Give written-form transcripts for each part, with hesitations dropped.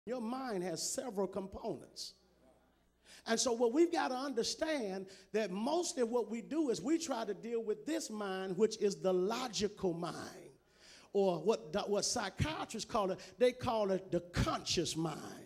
Your mind has several components. And so what we've got to understand that most of what we do is we try to deal with this mind, which is the logical mind, or what psychiatrists call it, they call it the conscious mind.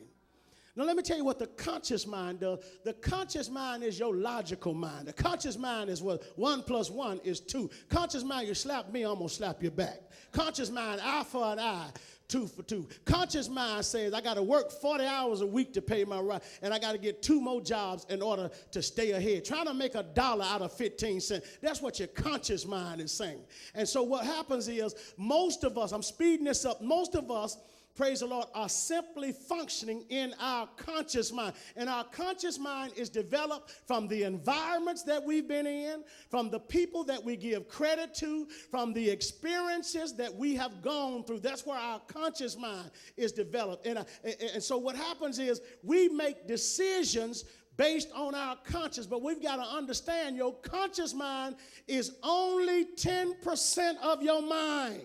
Now let me tell you what the conscious mind does. The conscious mind is your logical mind. The conscious mind is what 1 + 1 is 2. Conscious mind, you slap me, I'm going to slap you back. Conscious mind, eye for an eye, 2 for 2. Conscious mind says I got to work 40 hours a week to pay my rent, and I got to get 2 more jobs in order to stay ahead. Trying to make $1 out of 15 cents. That's what your conscious mind is saying. And so what happens is most of us, I'm speeding this up, most of us, praise the Lord, are simply functioning in our conscious mind. And our conscious mind is developed from the environments that we've been in, from the people that we give credit to, from the experiences that we have gone through. That's where our conscious mind is developed. And so what happens is we make decisions based on our conscious, but we've got to understand your conscious mind is only 10% of your mind.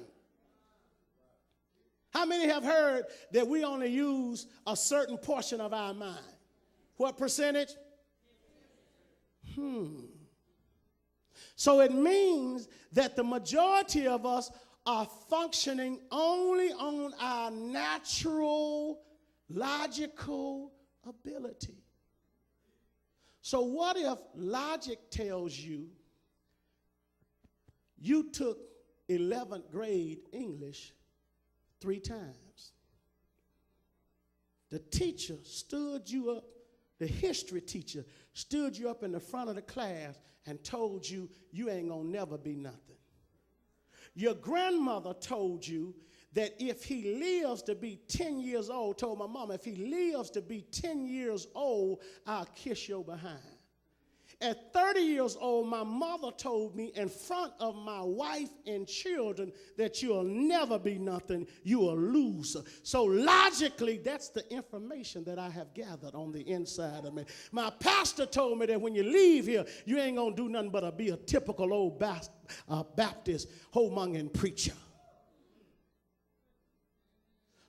How many have heard that we only use a certain portion of our mind? What percentage? So it means that the majority of us are functioning only on our natural, logical ability. So what if logic tells you you took 11th grade English 3 times? The teacher stood you up, the history teacher stood you up in the front of the class and told you you ain't gonna never be nothing. Your grandmother told you that if he lives to be 10 years old, told my mama, if he lives to be 10 years old, I'll kiss your behind. At 30 years old, my mother told me in front of my wife and children that you'll never be nothing, you're a loser. So logically, that's the information that I have gathered on the inside of me. My pastor told me that when you leave here, you ain't going to do nothing but be a typical old Baptist homongering preacher.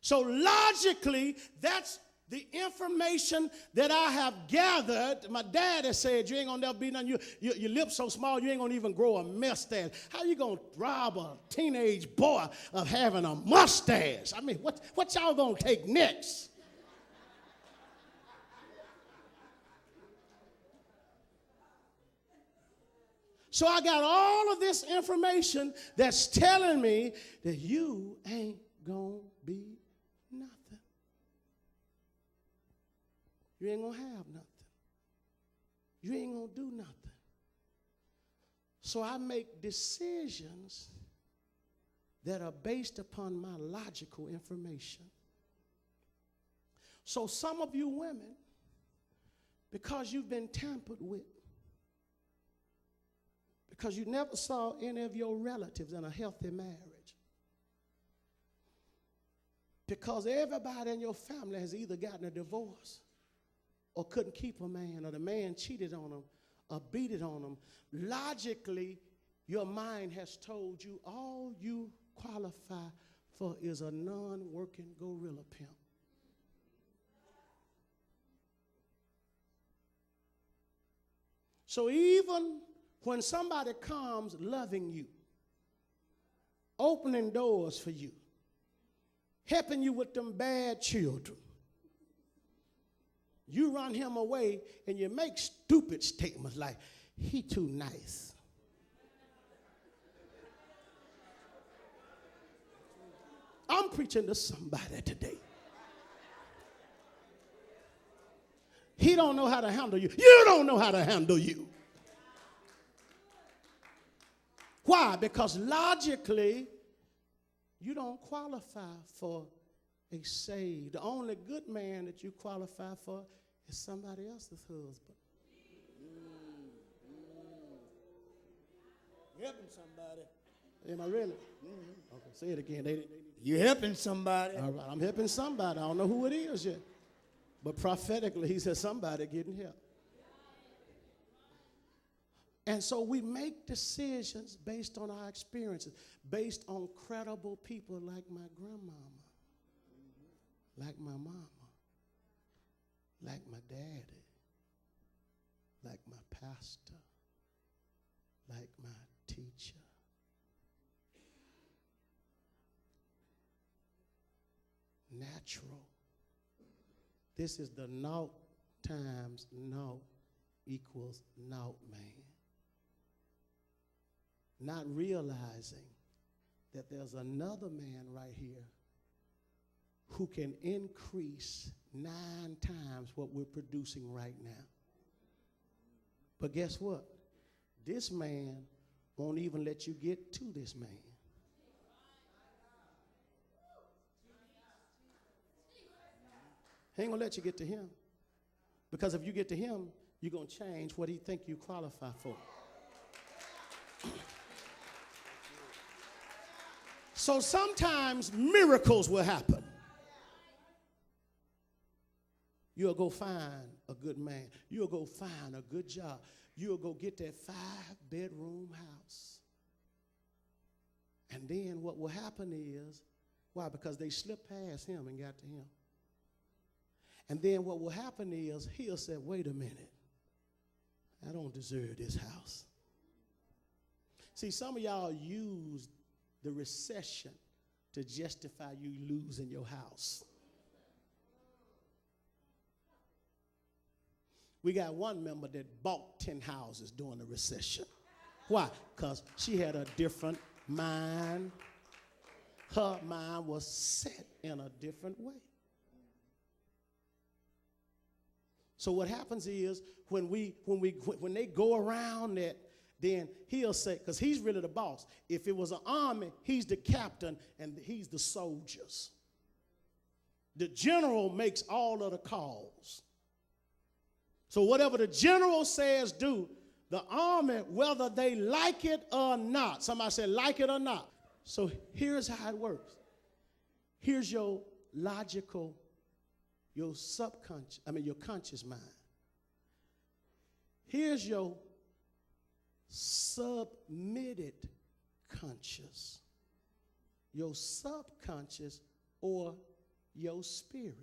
So logically, that's the information that I have gathered. My dad has said you ain't gonna never be nothing. Your lips so small you ain't gonna even grow a mustache. How you gonna rob a teenage boy of having a mustache? I mean, what y'all gonna take next? So I got all of this information that's telling me that you ain't gonna be nothing. You ain't gonna have nothing. You ain't gonna do nothing. So I make decisions that are based upon my logical information. So some of you women, because you've been tampered with, because you never saw any of your relatives in a healthy marriage, because everybody in your family has either gotten a divorce or couldn't keep a man, or the man cheated on them, or beat it on them, logically, your mind has told you all you qualify for is a non-working gorilla pimp. So even when somebody comes loving you, opening doors for you, helping you with them bad children, you run him away and you make stupid statements like, he too nice. I'm preaching to somebody today. He don't know how to handle you. You don't know how to handle you. Why? Because logically, you don't qualify for a saved. The only good man that you qualify for is somebody else's husband. You're helping somebody. Am I really? Okay, say it again. You're helping somebody. All right, I'm helping somebody. I don't know who it is yet. But prophetically, he said somebody getting help. And so we make decisions based on our experiences, based on credible people like my grandmama, like my mama. like my daddy, like my pastor, like my teacher. Natural. This is the naught times naught equals naught man. Not realizing that there's another man right here who can increase 9 times what we're producing right now. But guess what? This man won't even let you get to this man. He ain't gonna let you get to him. Because if you get to him, you're gonna change what he think you qualify for. So sometimes miracles will happen. You'll go find a good man. You'll go find a good job. You'll go get that 5-bedroom house. And then what will happen is, why? Because they slipped past him and got to him. And then what will happen is he'll say, wait a minute, I don't deserve this house. See, some of y'all use the recession to justify you losing your house. We got one member that bought 10 houses during the recession. Why? Because she had a different mind. Her mind was set in a different way. So what happens is when they go around that, then he'll say, because he's really the boss. If it was an army, he's the captain and he's the soldiers. The general makes all of the calls. So whatever the general says do, the army, whether they like it or not, somebody said like it or not. So here's how it works. Here's your logical, your conscious mind. Here's your submitted conscious, your subconscious, or your spirit.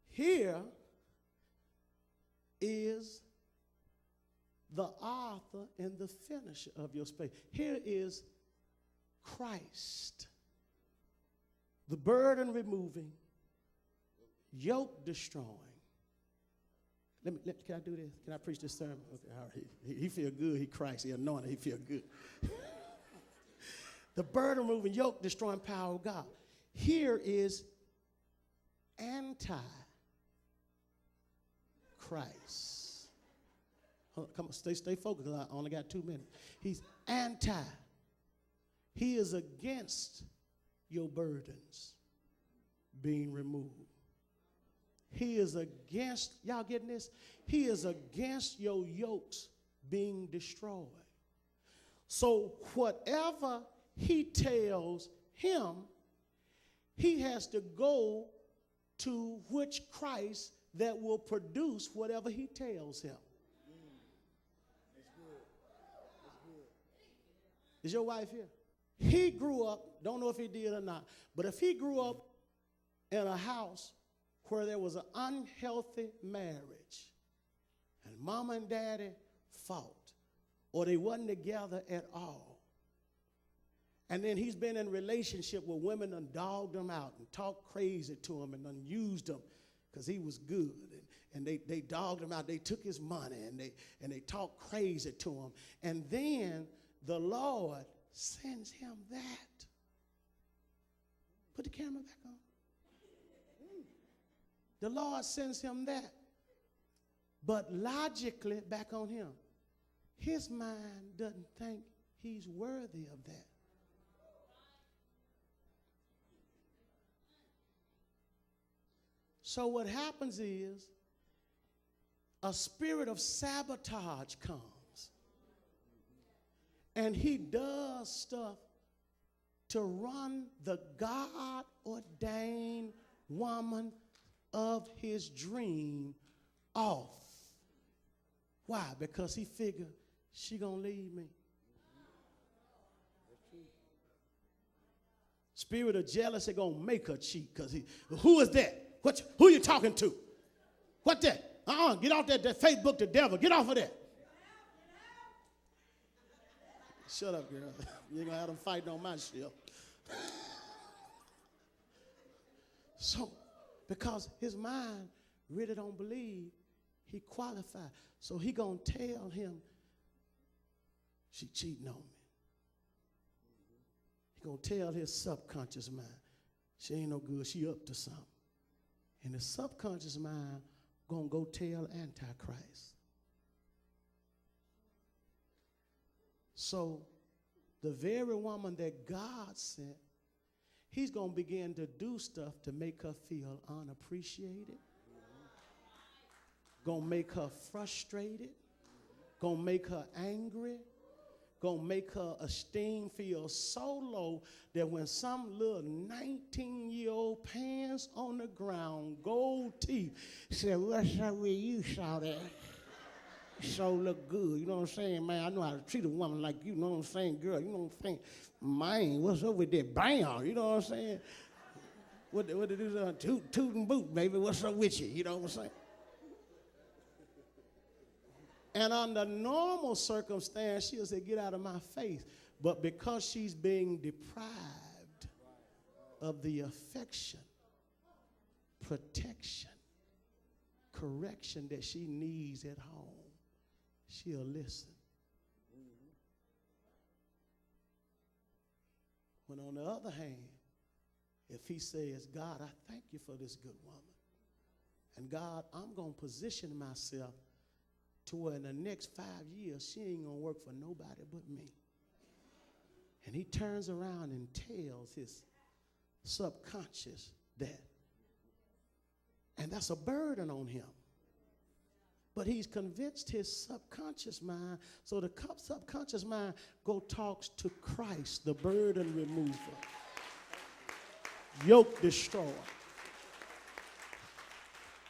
Here is the author and the finisher of your faith. Here is Christ, the burden removing, yoke destroying. Can I do this? Can I preach this sermon? Okay, all right. He feel good. He Christ. He anointed. He feel good. The burden removing, yoke destroying power of God. Here is anti-Christ. Come on, stay focused. I only got 2 minutes. He's anti. He is against your burdens being removed. He is against, y'all getting this? He is against your yokes being destroyed. So whatever he tells him, he has to go to which Christ that will produce whatever he tells him. That's good. That's good. Is your wife here? He grew up, don't know if he did or not, but if he grew up in a house where there was an unhealthy marriage and mama and daddy fought or they wasn't together at all, and then he's been in relationship with women and dogged them out and talked crazy to him and used him because he was good, and they dogged him out. They took his money and they talked crazy to him, and then the Lord sends him that. Put the camera back on. The Lord sends him that. But logically, back on him, his mind doesn't think he's worthy of that. So what happens is a spirit of sabotage comes. And he does stuff to run the God-ordained woman of his dream off. Why? Because he figured she gonna leave me. Spirit of jealousy gonna make her cheat, because who is that? Who you talking to? What that? Get off that Facebook, the devil. Get off of that. Shut up, girl. You ain't gonna have them fighting on my ship. So, because his mind really don't believe he qualified, so he gonna tell him, she cheating on me. He gonna tell his subconscious mind, she ain't no good, she up to something. And the subconscious mind gonna go tell Antichrist. So the very woman that God sent, he's gonna begin to do stuff to make her feel unappreciated, gonna make her frustrated, gonna make her angry, gonna make her esteem feel so low that when some little 19-year-old pants on the ground, gold teeth, said, what's up with you, shawty? So look good, you know what I'm saying, man? I know how to treat a woman like you know what I'm saying, girl, you know what I'm saying? Man, what's up with that bam, you know what I'm saying? What did it do? Toot and boot, baby, what's up with you, you know what I'm saying? And under normal circumstance, she'll say, get out of my face. But because she's being deprived of the affection, protection, correction that she needs at home, she'll listen. When on the other hand, if he says, God, I thank you for this good woman. And God, I'm going to position myself to where in the next 5 years, she ain't going to work for nobody but me. And he turns around and tells his subconscious that. And that's a burden on him. But he's convinced his subconscious mind, so the subconscious mind go talks to Christ, the burden remover, yoke destroyer.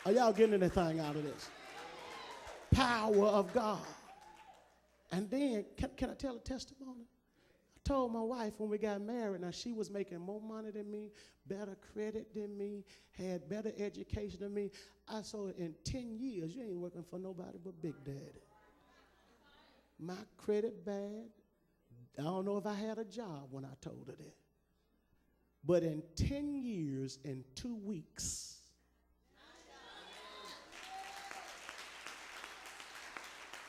Are y'all getting anything out of this? Power of God. And then, can I tell a testimony? I told my wife when we got married, now she was making more money than me, better credit than me, had better education than me. I said, in 10 years, you ain't working for nobody but Big Daddy. My credit bad. I don't know if I had a job when I told her that. But in 10 years and 2 weeks,